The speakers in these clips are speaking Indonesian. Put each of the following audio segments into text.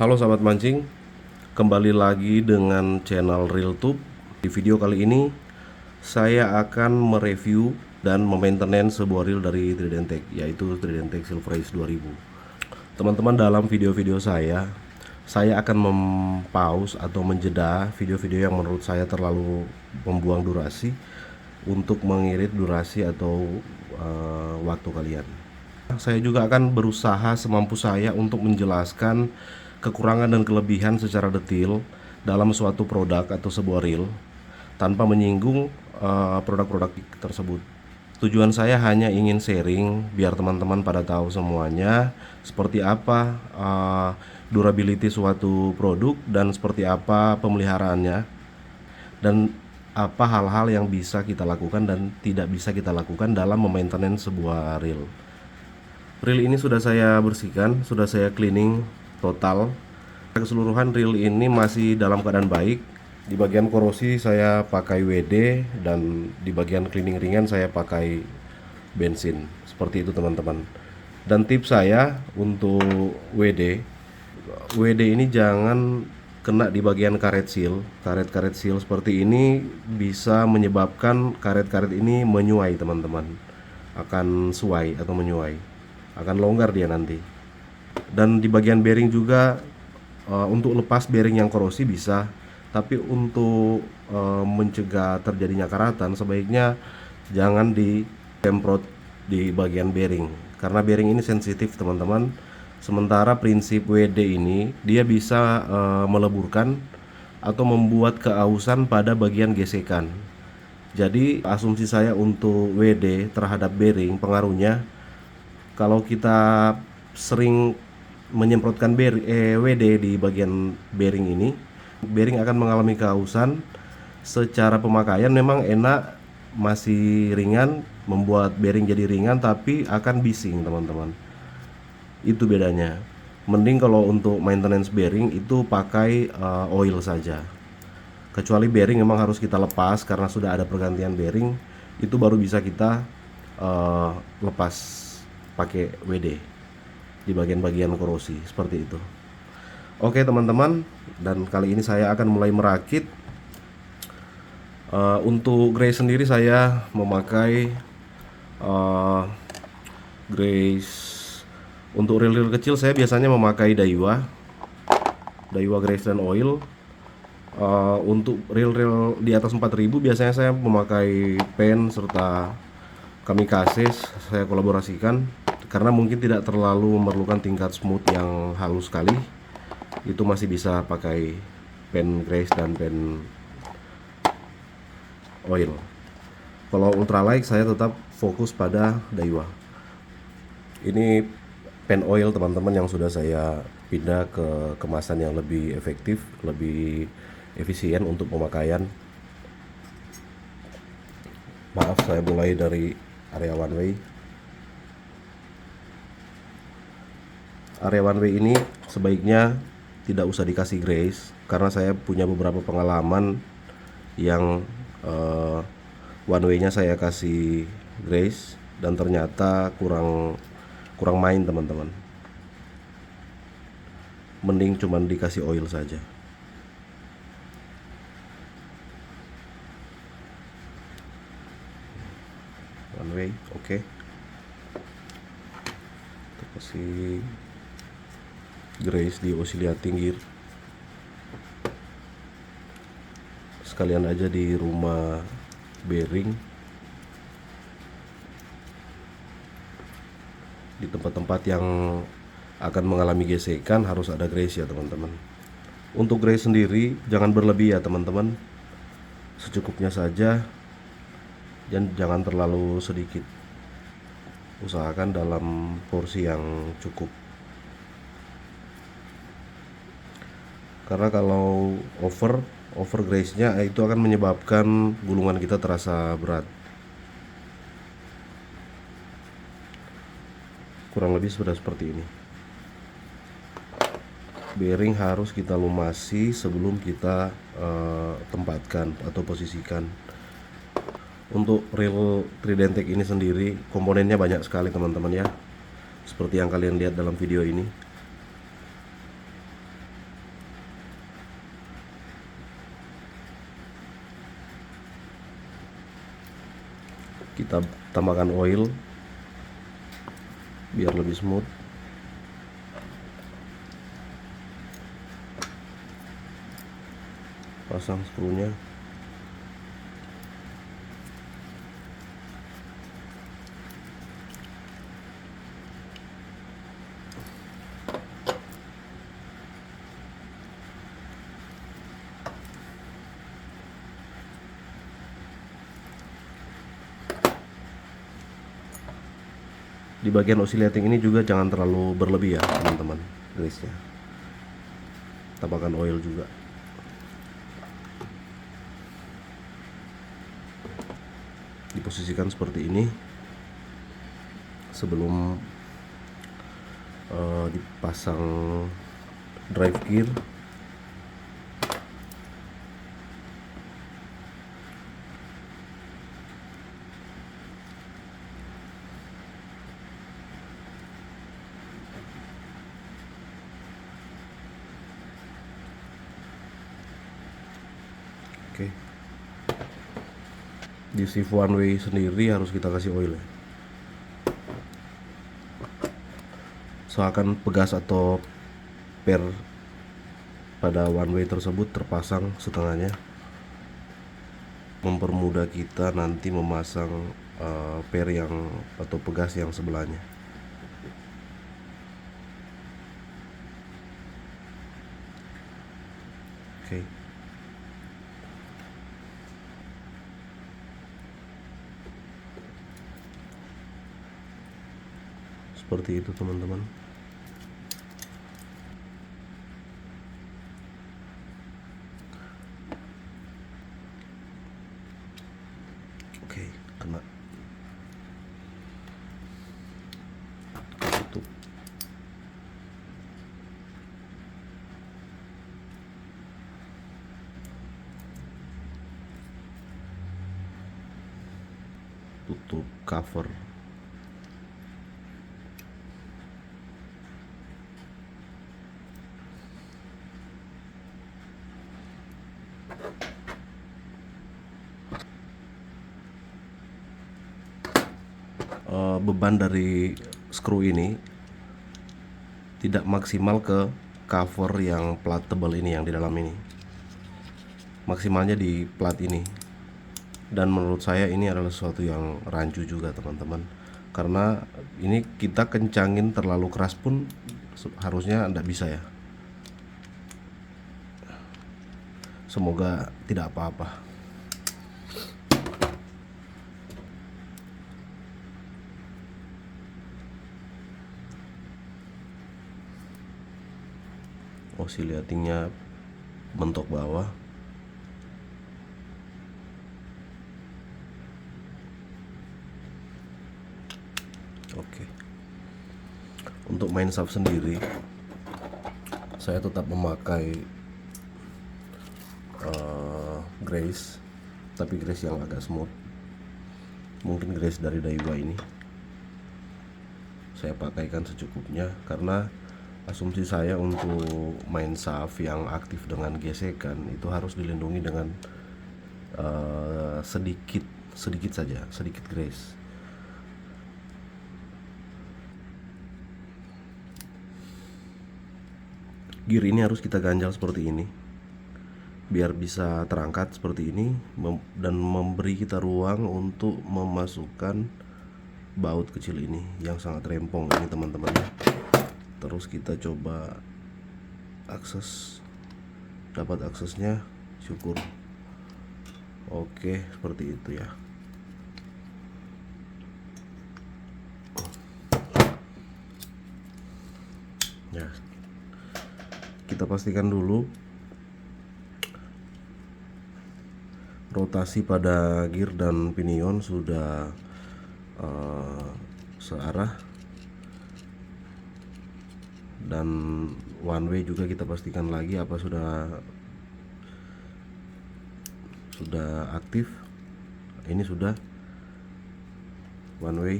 Halo sahabat mancing, kembali lagi dengan channel ReelTube. Di video kali ini saya akan mereview dan memaintenance sebuah reel dari Tridentech, yaitu Tridentech Silver Ace 2000. Teman-teman, dalam video-video saya akan mempause atau menjeda video-video yang menurut saya terlalu membuang durasi untuk mengirit durasi atau waktu kalian. Saya juga akan berusaha semampu saya untuk menjelaskan kekurangan dan kelebihan secara detail dalam suatu produk atau sebuah reel tanpa menyinggung produk-produk tersebut. Tujuan saya hanya ingin sharing biar teman-teman pada tahu semuanya seperti apa durability suatu produk dan seperti apa pemeliharaannya, dan apa hal-hal yang bisa kita lakukan dan tidak bisa kita lakukan dalam memaintenance sebuah reel. Reel ini sudah saya bersihkan, sudah saya cleaning total. Keseluruhan reel ini masih dalam keadaan baik. Di bagian korosi saya pakai WD, dan di bagian cleaning ringan saya pakai bensin. Seperti itu teman-teman. Dan tips saya untuk WD ini jangan kena di bagian karet seal. Karet-karet seal seperti ini bisa menyebabkan karet-karet ini menyuai teman-teman. Akan suai atau menyuai, akan longgar dia nanti. Dan di bagian bearing juga, untuk lepas bearing yang korosi bisa, tapi untuk mencegah terjadinya karatan sebaiknya jangan disemprot di bagian bearing, karena bearing ini sensitif teman-teman. Sementara prinsip WD ini dia bisa meleburkan atau membuat keausan pada bagian gesekan. Jadi asumsi saya untuk WD terhadap bearing pengaruhnya, kalau kita sering menyemprotkan WD di bagian bearing ini, bearing akan mengalami keausan. Secara pemakaian memang enak, masih ringan, membuat bearing jadi ringan, tapi akan bising teman-teman. Itu bedanya. Mending kalau untuk maintenance bearing itu pakai oil saja. Kecuali bearing memang harus kita lepas karena sudah ada pergantian bearing, itu baru bisa kita lepas pakai WD di bagian-bagian korosi seperti itu. Oke teman-teman, dan kali ini saya akan mulai merakit. Untuk grease sendiri saya memakai grease. Untuk reel-reel kecil saya biasanya memakai Daiwa grease dan oil. Untuk reel-reel di atas 4000 biasanya saya memakai pen serta kamikaze, saya kolaborasikan karena mungkin tidak terlalu memerlukan tingkat smooth yang halus sekali. Itu masih bisa pakai pen grease dan pen oil. Kalau ultralight saya tetap fokus pada Daiwa. Ini pen oil teman-teman yang sudah saya pindah ke kemasan yang lebih efektif, lebih efisien untuk pemakaian. Maaf, saya mulai dari area one way. Area one way ini sebaiknya tidak usah dikasih grease, karena saya punya beberapa pengalaman yang one way nya saya kasih grease dan ternyata kurang main teman-teman. Mending cuman dikasih oil saja. One way, oke. Kita kasih grease di oscillating gear. Sekalian aja di rumah bearing, di tempat-tempat yang akan mengalami gesekan harus ada grease ya teman-teman. Untuk grease sendiri jangan berlebih ya teman-teman, secukupnya saja dan jangan terlalu sedikit. Usahakan dalam porsi yang cukup, karena kalau over grease nya itu akan menyebabkan gulungan kita terasa berat. Kurang lebih sudah seperti ini. Bearing harus kita lumasi sebelum kita tempatkan atau posisikan. Untuk reel Tridentech ini sendiri komponennya banyak sekali teman-teman ya, seperti yang kalian lihat dalam video ini. Kita tambahkan oil biar lebih smooth. Pasang skrunya. Di bagian oscillating ini juga jangan terlalu berlebih ya teman-teman, grease-nya. Tambahkan oil juga. Diposisikan seperti ini sebelum dipasang drive gear. Oke. Di shift one way sendiri harus kita kasih oil ya. Usahakan pegas atau per pada one way tersebut terpasang setengahnya, mempermudah kita nanti memasang per yang atau pegas yang sebelahnya. Oke. Seperti itu teman-teman. Oke, kena. Tutup. Tutup cover. Beban dari skru ini tidak maksimal ke cover yang plat tebal ini, yang di dalam ini. Maksimalnya di plat ini. Dan menurut saya ini adalah sesuatu yang rancu juga teman-teman, karena ini kita kencangin terlalu keras pun harusnya tidak bisa ya. Semoga tidak apa-apa. Oscillatingnya mentok bawah. Oke. Untuk main shaft sendiri, saya tetap memakai grease, tapi grease yang agak smooth. Mungkin grease dari Daiwa ini saya pakaikan secukupnya, karena asumsi saya untuk main shaft yang aktif dengan gesekan itu harus dilindungi dengan sedikit saja, sedikit grease. Gear ini harus kita ganjal seperti ini biar bisa terangkat seperti ini dan memberi kita ruang untuk memasukkan baut kecil ini yang sangat rempong ini teman-teman. Terus kita coba akses, dapat aksesnya, syukur. Oke, seperti itu ya. Ya, kita pastikan dulu rotasi pada gear dan pinion sudah searah, dan one way juga kita pastikan lagi apa sudah aktif. Ini sudah one way.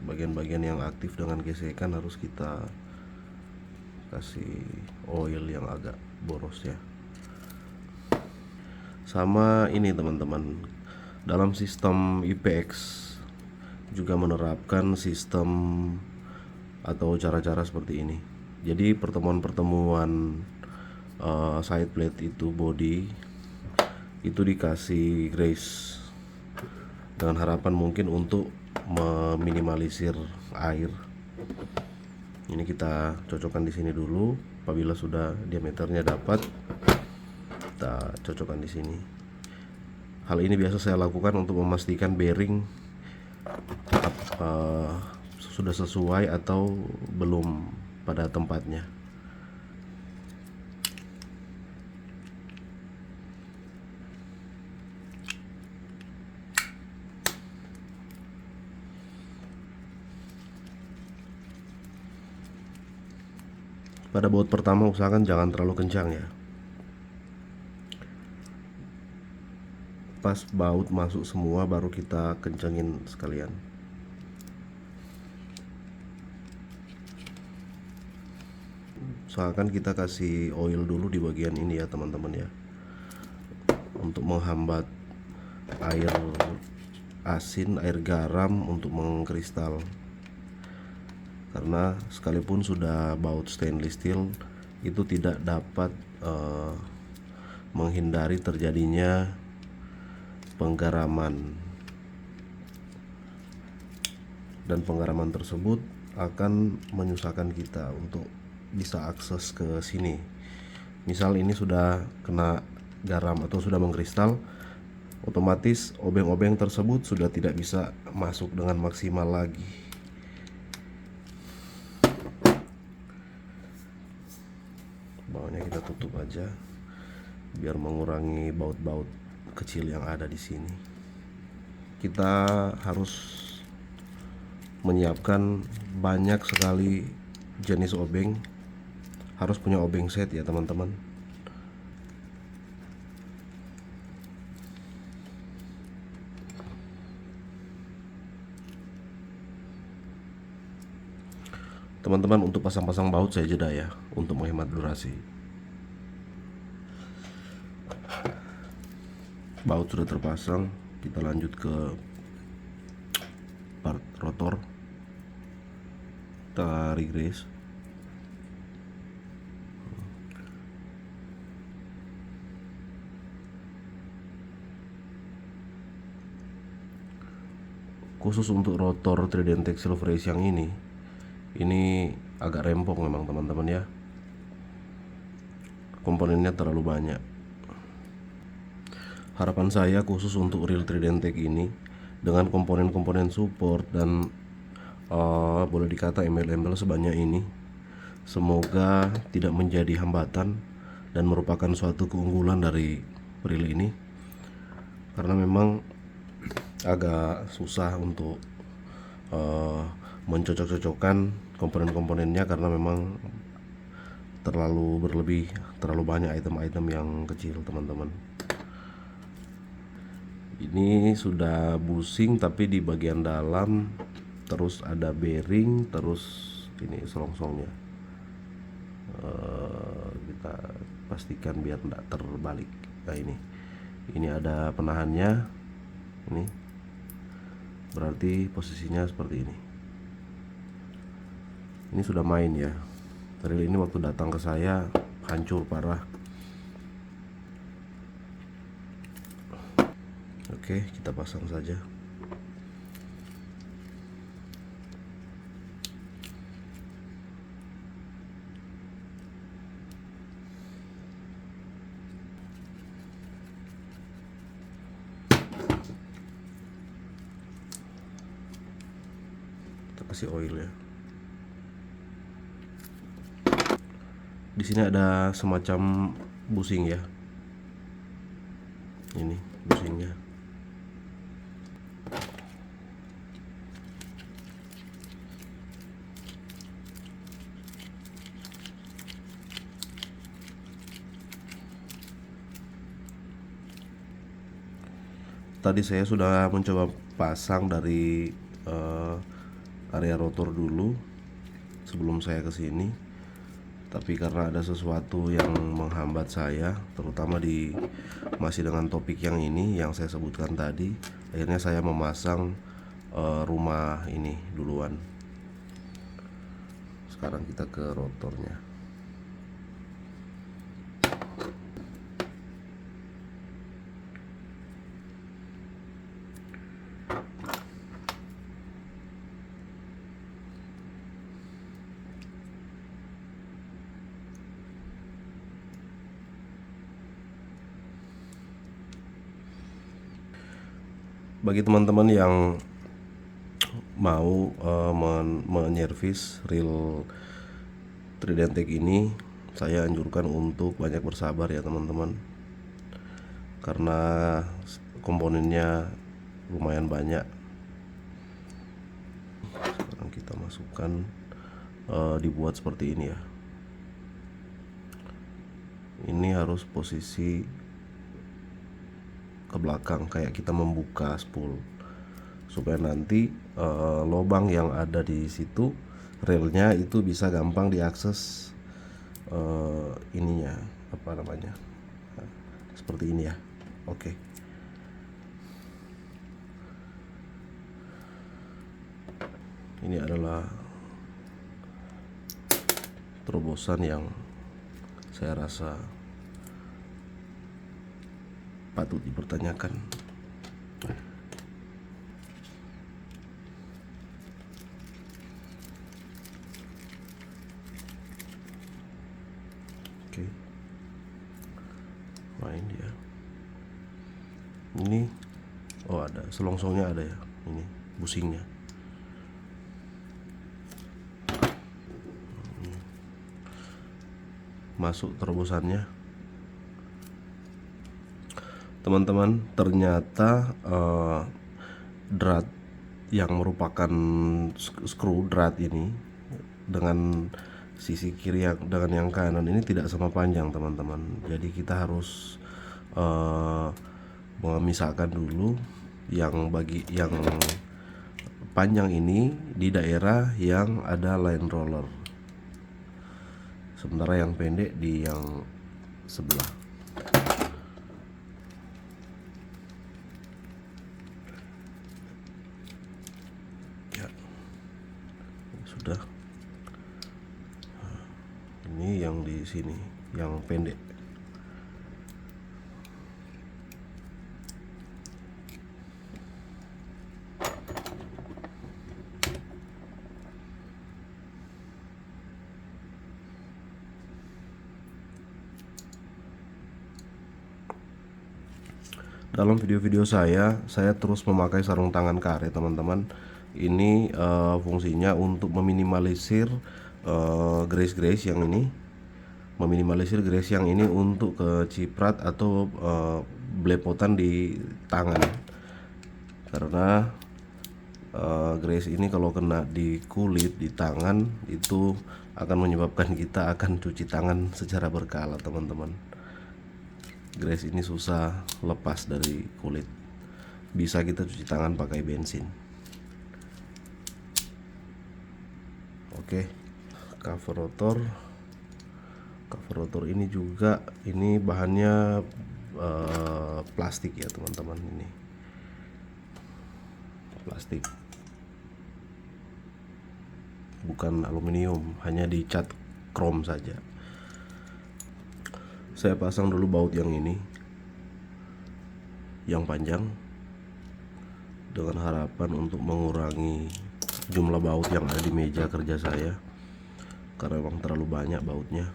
Bagian-bagian yang aktif dengan gesekan harus kita kasih oil yang agak boros ya. Sama ini teman-teman, Dalam sistem IPX juga menerapkan sistem atau cara-cara seperti ini. Jadi pertemuan-pertemuan side plate itu body itu dikasih grace dengan harapan mungkin untuk meminimalisir air. Ini kita cocokkan di sini dulu. Apabila sudah diameternya dapat, kita cocokkan di sini. Hal ini biasa saya lakukan untuk memastikan bearing sudah sesuai atau belum pada tempatnya. Pada baut pertama usahakan jangan terlalu kencang ya. Pas baut masuk semua baru kita kencengin sekalian. Usahakan kita kasih oil dulu di bagian ini ya teman-teman ya, untuk menghambat air asin, air garam untuk mengkristal. Karena sekalipun sudah baut stainless steel, itu tidak dapat menghindari terjadinya penggaraman, dan penggaraman tersebut akan menyusahkan kita untuk bisa akses ke sini. Misal ini sudah kena garam atau sudah mengkristal, otomatis obeng-obeng tersebut sudah tidak bisa masuk dengan maksimal lagi. Bawahnya kita tutup aja biar mengurangi baut-baut kecil yang ada di sini. Kita harus menyiapkan banyak sekali jenis obeng. Harus punya obeng set ya teman-teman. Teman-teman, untuk pasang-pasang baut saya jeda ya, untuk menghemat durasi. Baut sudah terpasang, kita lanjut ke part rotor. Kita regrace. Khusus untuk rotor Trident Textile Fresh yang ini agak rempong memang teman-teman ya. Komponennya terlalu banyak. Harapan saya khusus untuk reel Trident Tech ini dengan komponen-komponen support dan boleh dikata embel-embel sebanyak ini, semoga tidak menjadi hambatan dan merupakan suatu keunggulan dari reel ini. Karena memang agak susah untuk mencocok-cocokkan komponen-komponennya, karena memang terlalu berlebih, terlalu banyak item-item yang kecil teman-teman. Ini sudah busing tapi di bagian dalam terus ada bearing, terus ini selongsongnya kita pastikan biar tidak terbalik. Nah ini ada penahannya, ini berarti posisinya seperti ini. Ini sudah main ya. Reel ini waktu datang ke saya hancur parah. Oke, kita pasang saja. Kita kasih oil ya. Di sini ada semacam busing ya. Ini busingnya. Tadi saya sudah mencoba pasang dari area rotor dulu sebelum saya ke sini. Tapi karena ada sesuatu yang menghambat saya, terutama masih dengan topik yang ini yang saya sebutkan tadi, akhirnya saya memasang rumah ini duluan. Sekarang kita ke rotornya. Bagi teman-teman yang mau menyervis reel Tridentec ini, saya anjurkan untuk banyak bersabar ya teman-teman, karena komponennya lumayan banyak. Sekarang kita masukkan, dibuat seperti ini ya. Ini harus posisi ke belakang, kayak kita membuka spool, supaya nanti lubang yang ada di situ relnya itu bisa gampang diakses, ininya apa namanya, seperti ini ya. Oke. Ini adalah terobosan yang saya rasa patut dipertanyakan. Oke. Main dia. Ini ada selongsongnya, ada ya. Ini busingnya. Masuk terobosannya. Teman-teman, ternyata drat yang merupakan screw drat ini dengan sisi kiri dengan yang kanan ini tidak sama panjang teman-teman. Jadi kita harus memisahkan dulu yang panjang ini di daerah yang ada line roller, sementara yang pendek di yang sebelah. Ya, sudah. Ini yang di sini, yang pendek. Dalam video-video saya terus memakai sarung tangan karet teman-teman. Ini fungsinya untuk meminimalisir grease yang ini, untuk keciprat atau belepotan di tangan. Karena grease ini kalau kena di kulit, di tangan, itu akan menyebabkan kita akan cuci tangan secara berkala teman-teman. Grease ini susah lepas dari kulit. Bisa kita cuci tangan pakai bensin. Oke. Cover rotor ini juga, ini bahannya plastik ya teman-teman. Ini plastik, bukan aluminium, hanya dicat krom saja. Saya pasang dulu baut yang ini, yang panjang, dengan harapan untuk mengurangi jumlah baut yang ada di meja kerja saya, karena memang terlalu banyak bautnya.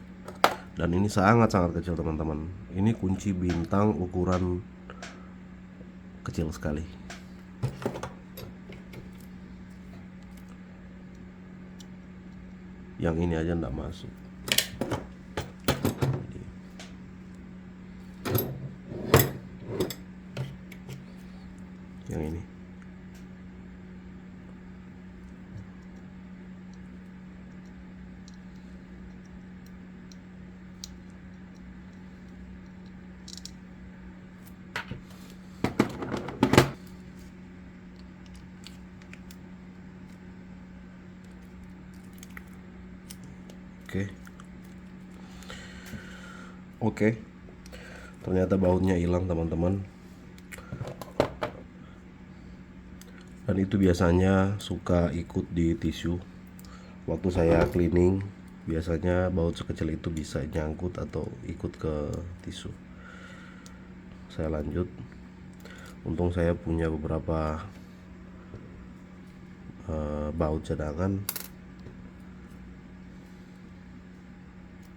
Dan ini sangat-sangat kecil teman-teman. Ini kunci bintang ukuran kecil sekali. Yang ini aja enggak masuk. Yang ini. Oke. Oke, ternyata bautnya hilang teman-teman. Dan itu biasanya suka ikut di tisu. Waktu saya cleaning, biasanya baut sekecil itu bisa nyangkut atau ikut ke tisu. Saya lanjut. Untung saya punya beberapa baut cadangan.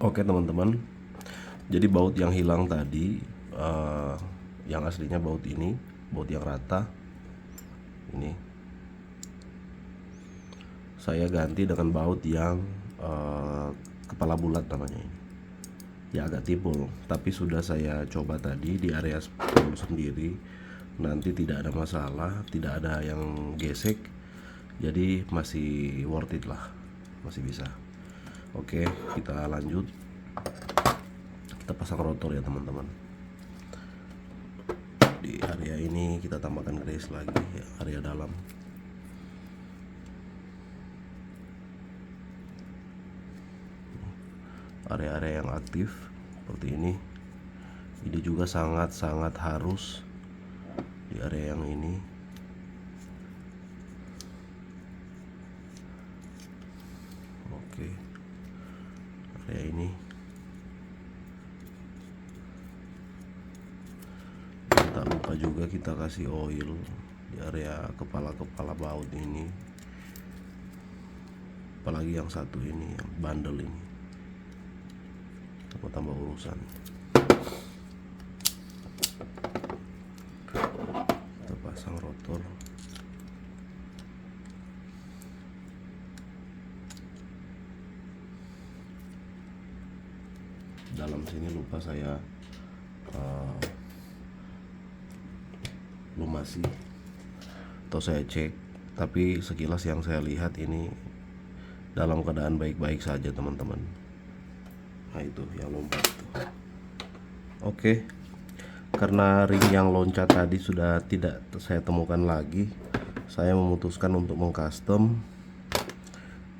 Oke teman-teman, jadi baut yang hilang tadi, yang aslinya baut ini, baut yang rata ini, saya ganti dengan baut yang kepala bulat namanya ini. Ya agak timbul, tapi sudah saya coba tadi di area spool sendiri, nanti tidak ada masalah, tidak ada yang gesek, jadi masih worth it lah, masih bisa. Oke, kita lanjut. Kita pasang rotor ya teman-teman. Di area ini kita tambahkan grease lagi ya, area dalam. Area-area yang aktif seperti ini juga sangat-sangat harus di area yang ini. Oke, area ini. Dan tak lupa juga kita kasih oil di area kepala-kepala baut ini, apalagi yang satu ini, yang bandel ini, tambah urusan. Kita pasang rotor. Dalam sini lupa saya lumasi atau saya cek, tapi sekilas yang saya lihat ini dalam keadaan baik-baik saja teman-teman. Nah itu yang lompat itu. Oke, karena ring yang loncat tadi sudah tidak saya temukan lagi, saya memutuskan untuk mengcustom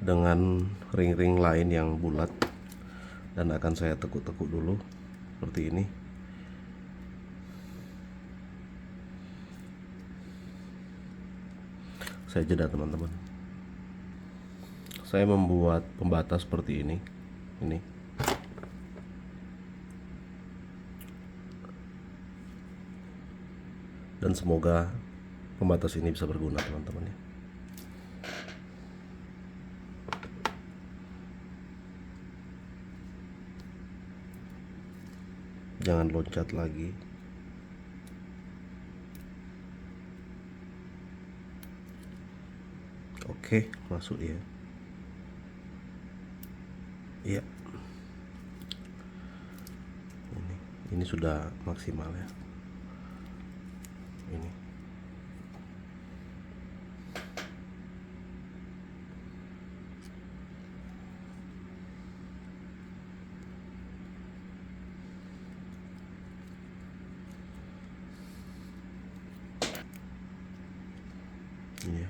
dengan ring-ring lain yang bulat, dan akan saya tekuk-tekuk dulu seperti ini. Saya jeda teman-teman. Saya membuat pembatas seperti ini. Dan semoga pembatas ini bisa berguna teman-teman ya. Jangan loncat lagi. Oke, masuk ya. Iya. Ini sudah maksimal ya. Ini. Iya.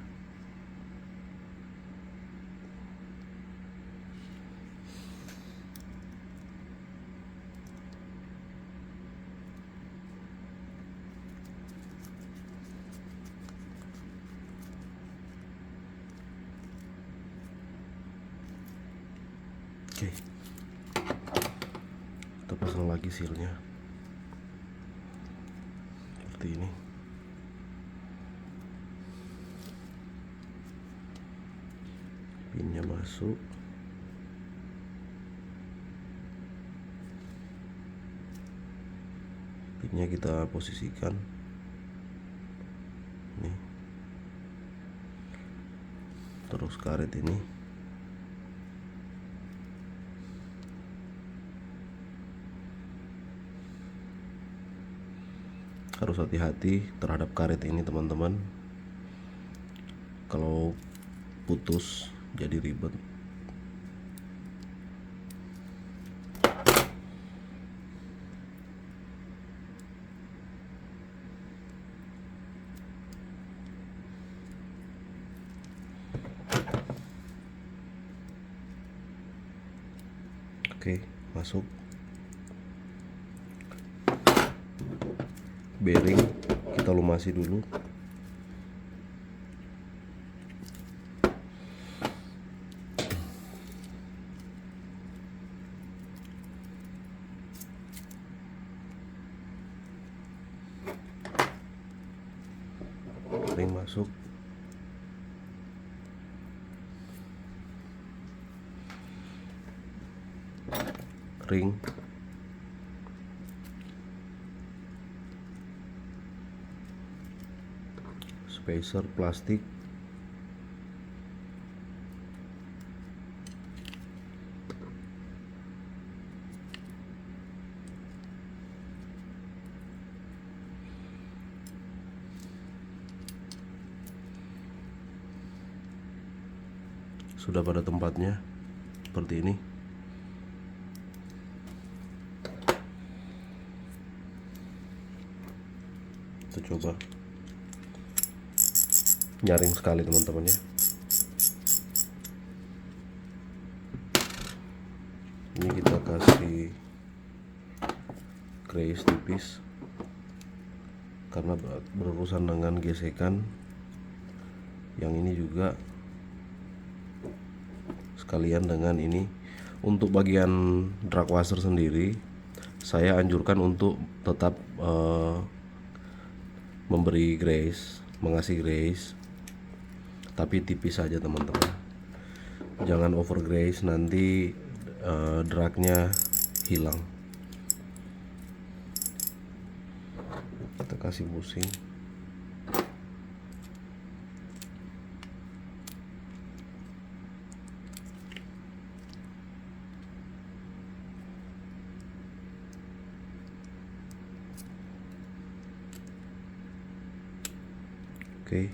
Oke, kita pasang lagi sealnya seperti ini. Pinnya masuk. Pinnya kita posisikan nih, terus karet ini harus hati-hati terhadap karet ini teman-teman. Kalau putus jadi ribet. Oke, masuk. bearing kita lumasi dulu. Ring masuk, ring, spacer plastik, sudah pada tempatnya seperti ini. Kita coba, nyaring sekali teman-teman ya. Ini kita kasih grease tipis karena berurusan dengan gesekan. Yang ini juga sekalian dengan ini. Untuk bagian drag washer sendiri, saya anjurkan untuk tetap memberi grease, mengasih grease, tapi tipis saja teman-teman. Jangan over grease, nanti dragnya hilang. Kita kasih pusing. Oke.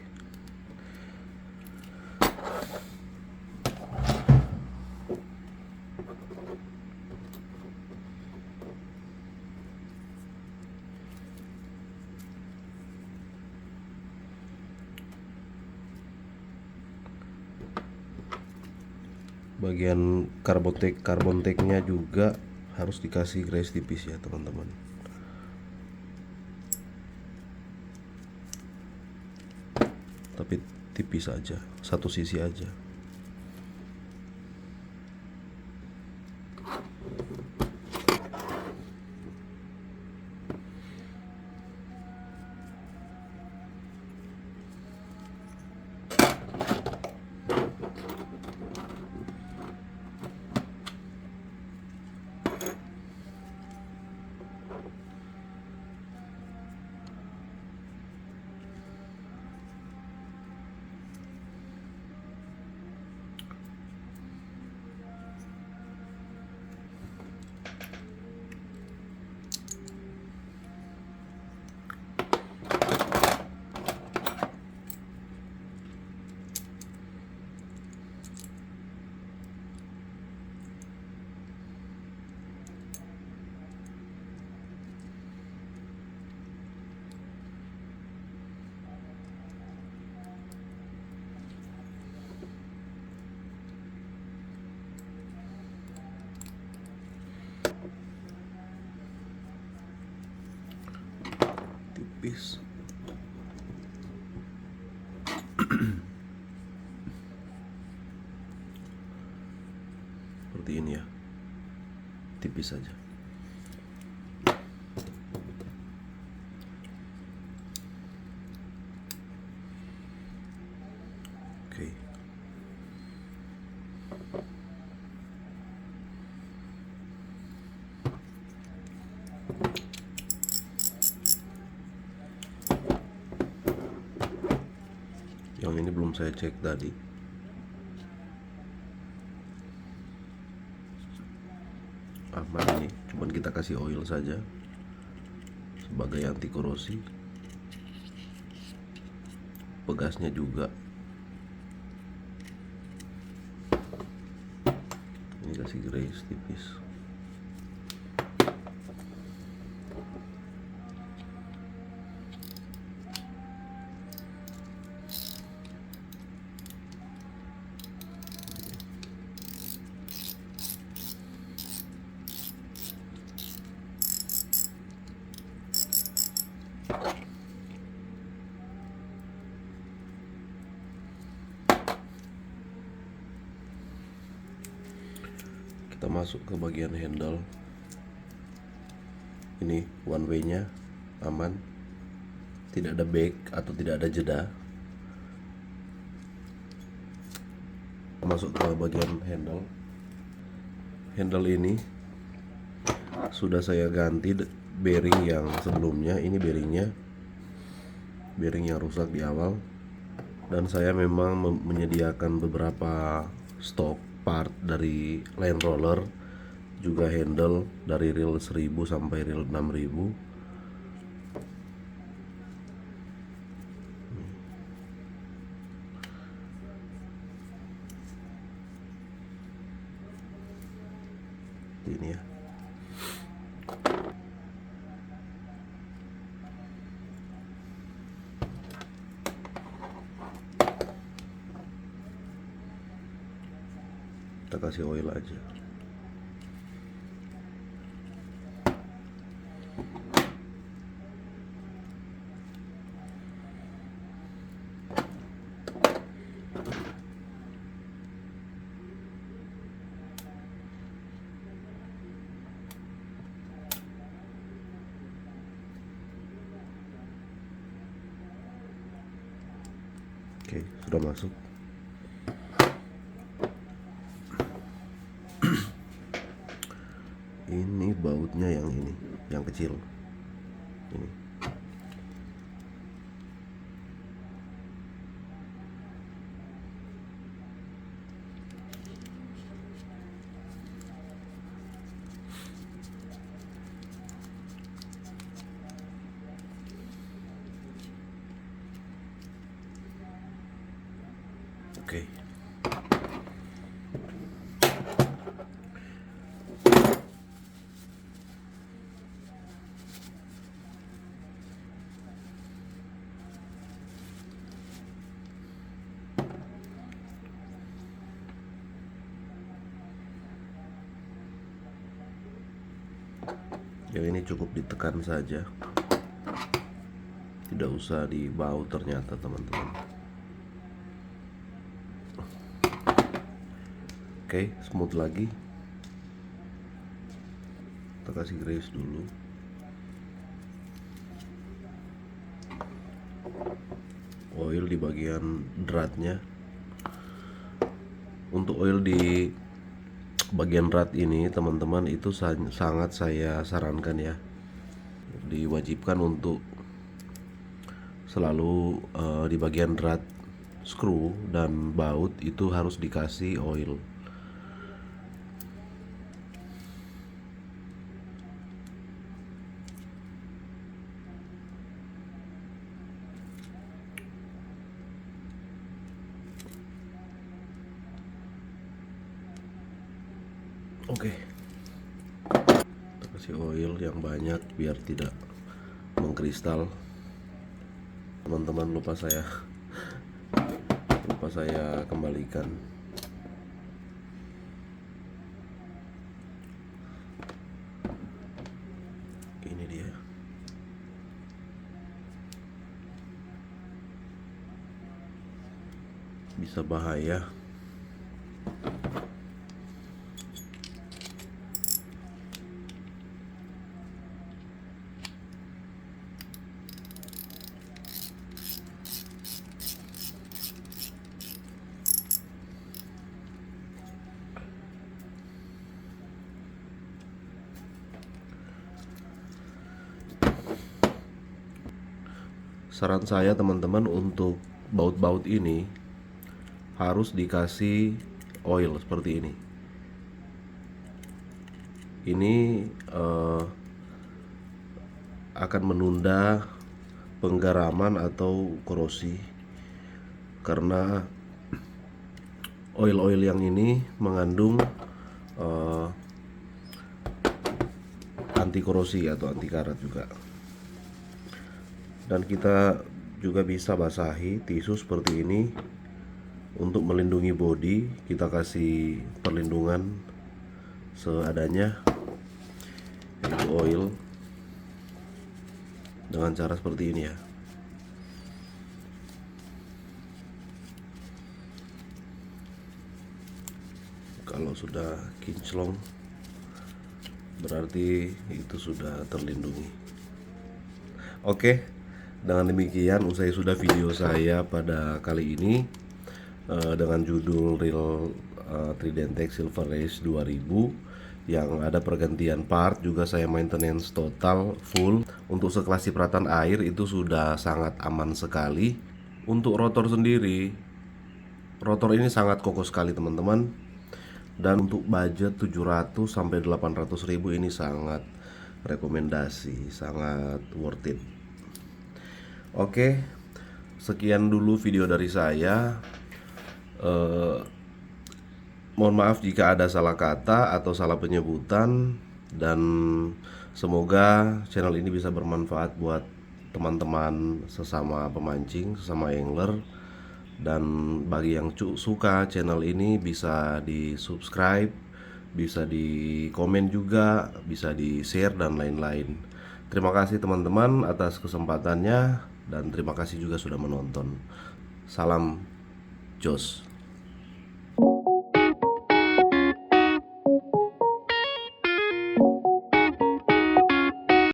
Bagian carbon tape-nya juga harus dikasih grease tipis ya teman-teman. Tapi tipis aja, satu sisi aja. Tipis. Seperti ini ya, tipis saja. Oke. Yang ini belum saya cek tadi. Aman ini, cuman kita kasih oil saja sebagai anti korosi. Pegasnya juga. Ini kasih grease tipis. masuk ke bagian handle. Ini one way nya aman, tidak ada back atau tidak ada jeda. Masuk ke bagian handle ini sudah saya ganti bearing yang sebelumnya. Ini bearing yang rusak di awal, dan saya memang menyediakan beberapa stok part dari line roller, juga handle dari reel 1000 sampai reel 6000. Ini ya. Kita kasih oil aja. Oke, sudah masuk. Ini bautnya yang ini, yang kecil. Ini. Oke. Yang ini cukup ditekan saja, tidak usah dibaut ternyata teman-teman. Oke, smooth lagi. Kita kasih grease dulu. Oil di bagian dratnya. Untuk oil di bagian drat ini teman-teman itu sangat saya sarankan ya, diwajibkan untuk selalu di bagian drat, screw dan baut itu harus dikasih oil. Oke. Kita kasih oil yang banyak biar tidak mengkristal. Teman-teman, lupa saya kembalikan. Ini dia. Bisa bahaya. Saran saya teman-teman, untuk baut-baut ini harus dikasih oil seperti ini. Ini akan menunda penggaraman atau korosi, karena oil-oil yang ini mengandung anti korosi atau anti karat juga. Dan kita juga bisa basahi tisu seperti ini untuk melindungi bodi. Kita kasih perlindungan seadanya, yaitu oil, dengan cara seperti ini ya. Kalau sudah kinclong berarti itu sudah terlindungi. Oke, dengan demikian usai sudah video saya pada kali ini dengan judul Real Tridentec Silver Race 2000 yang ada pergantian part, juga saya maintenance total full. Untuk sekelas cipratan air itu sudah sangat aman sekali. Untuk rotor sendiri, rotor ini sangat kokoh sekali teman-teman. Dan untuk budget 700 sampai 800 ribu ini sangat rekomendasi, sangat worth it. Oke, sekian dulu video dari saya. Mohon maaf jika ada salah kata atau salah penyebutan, dan semoga channel ini bisa bermanfaat buat teman-teman sesama pemancing, sesama angler. Dan bagi yang suka channel ini bisa di subscribe, bisa di komen juga, bisa di share dan lain-lain. Terima kasih teman-teman atas kesempatannya, dan terima kasih juga sudah menonton. Salam Jos.